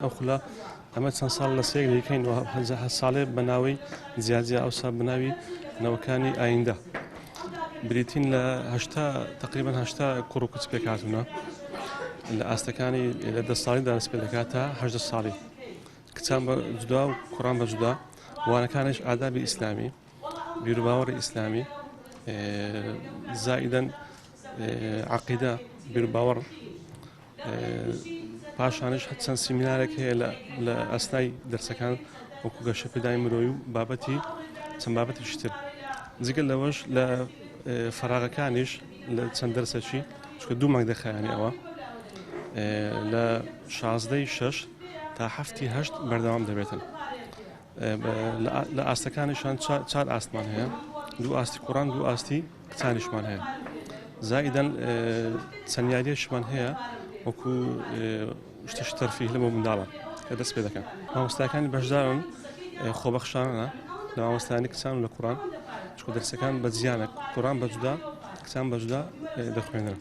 ئەو خولە ئەمە چەند ساڵ لە سێک دیکەین و ساڵێ بەناوی جیاجیا ئەوسا بناوی نەوەکانی ئایندە بریتین لە تقریبا هەشتا کوڕ و کچ پێکهاتوونە لە ئاستەکانی لە 10 ساڵیدا دەست پێ دەکات تا 18 ساڵی کچان بە جودا و کوڕان بە جودا وانەکانش ئادابی ئیسلامی بیرروباوەڕی ئیسلامی زائیدەن عەقیدە بیرروباوەڕ پاشانش چەند سیمینارێک هەیە لە ئەستای دەرسەکان وەکو گەشە پێدانی مرۆیی و بابەتی چەند بابەتیشی تر جگە لەوەش لە فەراغەکانیش لە چەند دەرسێکی چکە 2 مانگ دەخایانی ئەوە لە 16 تا 7 بەردەوام دەبێتن لە ئاستەکانیشان 4 ئاستمان هەیە 2 ئاستی کوڕان 2 ئاستی کچانیشمان هەیە زائیدەن چەند یاریەشمان هەیە وەکو شتێکی تەرفیه لەبۆ منداڵان کە دەست پێ دەکەن مامۆستاکانی بەشدارن خۆبەخشانە لە مامۆستایانی کچان و لە کوڕان چکە دەرسەکان بە جیانە کوڕان بە جودا کچان بە جودا دەخوێنن